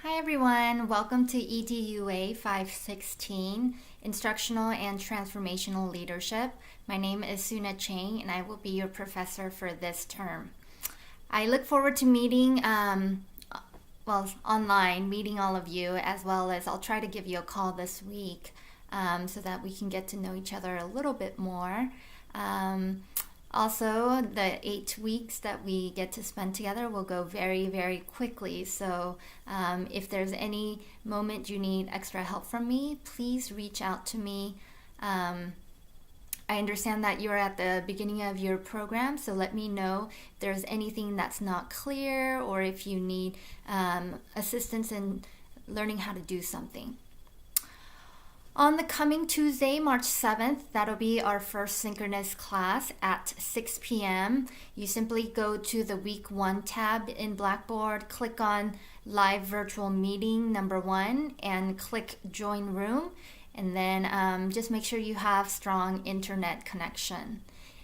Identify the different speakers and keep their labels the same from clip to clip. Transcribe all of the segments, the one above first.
Speaker 1: Hi everyone, welcome to EDUA 516, Instructional and Transformational Leadership. My name is Suna Chang and I will be your professor for this term. I look forward to meeting, online, meeting all of you, as well as I'll try to give you a call this week so that we can get to know each other a little bit more. Also, the 8 weeks that we get to spend together will go very, very quickly. So if there's any moment you need extra help from me, please reach out to me. I understand that you're at the beginning of your program, so let me know if there's anything that's not clear or if you need assistance in learning how to do something. On the coming Tuesday, March 7th, that'll be our first synchronous class at 6 p.m. You simply go to the Week 1 tab in Blackboard, click on Live Virtual Meeting number 1, and click Join Room. And then just make sure you have strong internet connection.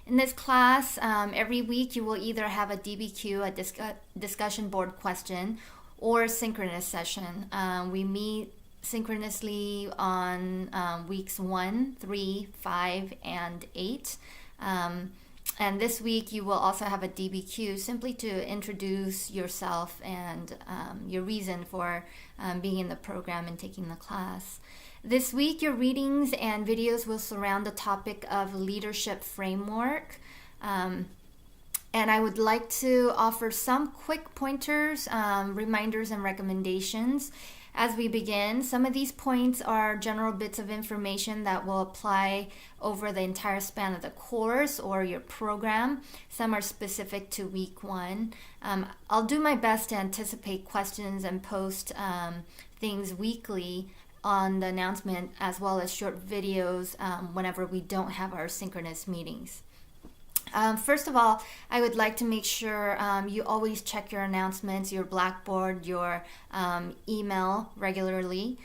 Speaker 1: In this class, every week you will either have a DBQ, a discussion board question, or a synchronous session. We meet synchronously on weeks 1, 3, 5, and 8. And this week you will also have a DBQ simply to introduce yourself and your reason for being in the program and taking the class. This week your readings and videos will surround the topic of leadership framework. And I would like to offer some quick pointers, reminders, and recommendations. As we begin, some of these points are general bits of information that will apply over the entire span of the course or your program. Some are specific to week 1. I'll do my best to anticipate questions and post things weekly on the announcement, as well as short videos whenever we don't have our synchronous meetings. First of all, I would like to make sure you always check your announcements, your Blackboard, your email regularly.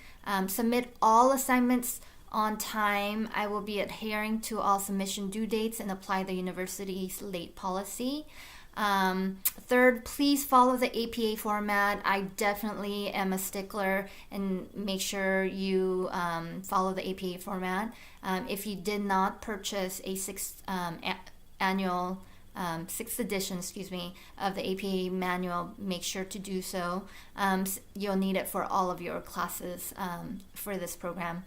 Speaker 1: Submit all assignments on time. I will be adhering to all submission due dates and apply the university's late policy. Third, please follow the APA format. I definitely am a stickler and make sure you follow the APA format. If you did not purchase a sixth edition, of the APA manual, make sure to do so. You'll need it for all of your classes for this program.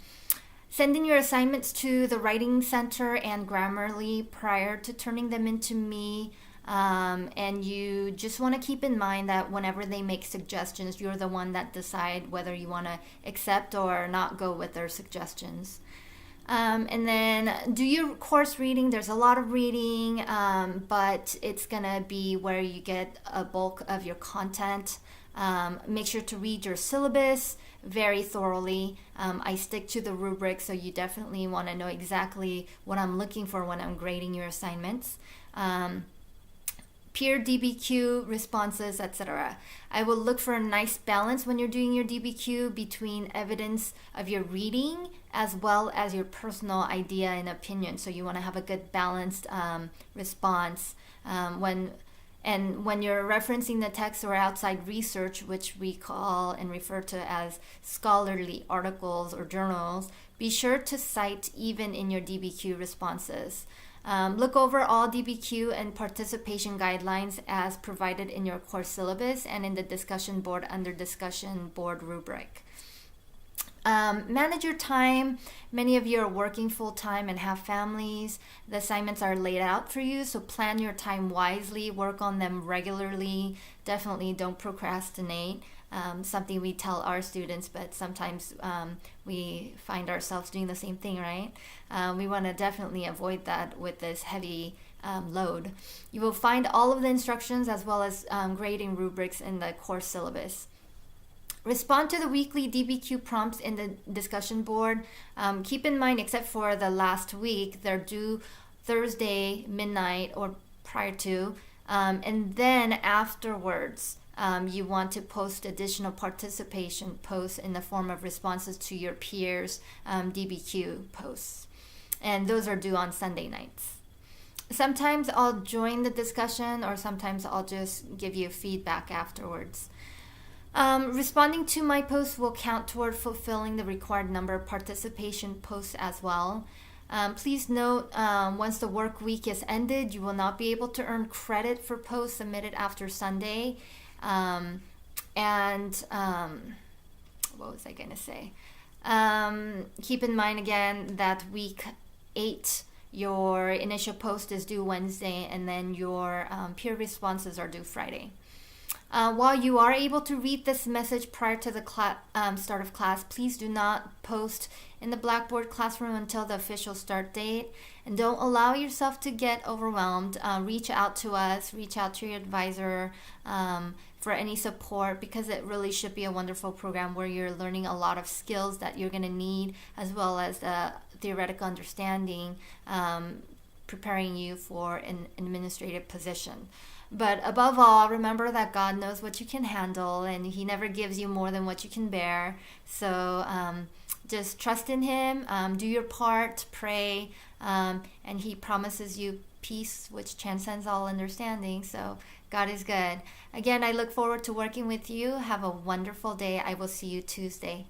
Speaker 1: Send in your assignments to the Writing Center and Grammarly prior to turning them into me. And you just want to keep in mind that whenever they make suggestions, you're the one that decide whether you want to accept or not go with their suggestions. And then do your course reading. There's a lot of reading, but it's going to be where you get a bulk of your content. Make sure to read your syllabus very thoroughly. I stick to the rubric, so you definitely want to know exactly what I'm looking for when I'm grading your assignments. Peer DBQ responses, etc. I will look for a nice balance when you're doing your DBQ between evidence of your reading as well as your personal idea and opinion. So you want to have a good balanced response when you're referencing the text or outside research, which we call and refer to as scholarly articles or journals. Be sure to cite even in your DBQ responses. Look over all DBQ and participation guidelines as provided in your course syllabus and in the discussion board under discussion board rubric. Manage your time. Many of you are working full-time and have families. The assignments are laid out for you, so plan your time wisely. Work on them regularly. Definitely don't procrastinate. Something we tell our students, but sometimes we find ourselves doing the same thing, right? We want to definitely avoid that with this heavy load. You will find all of the instructions as well as grading rubrics in the course syllabus. Respond to the weekly DBQ prompts in the discussion board. Keep in mind, except for the last week, they're due Thursday midnight or prior to, and then afterwards. You want to post additional participation posts in the form of responses to your peers' DBQ posts. And those are due on Sunday nights. Sometimes I'll join the discussion or sometimes I'll just give you feedback afterwards. Responding to my post will count toward fulfilling the required number of participation posts as well. Please note, once the work week is ended, you will not be able to earn credit for posts submitted after Sunday. And what was I going to say? Keep in mind again that week 8, your initial post is due Wednesday, and then your peer responses are due Friday. While you are able to read this message prior to the start of class, please do not post in the Blackboard classroom until the official start date. And don't allow yourself to get overwhelmed. Reach out to us, reach out to your advisor for any support, because it really should be a wonderful program where you're learning a lot of skills that you're going to need, as well as the theoretical understanding, preparing you for an administrative position. But above all, remember that God knows what you can handle, and He never gives you more than what you can bear. So just trust in Him, do your part, pray, and He promises you peace which transcends all understanding. So God is good. Again, I look forward to working with you. Have a wonderful day. I will see you Tuesday.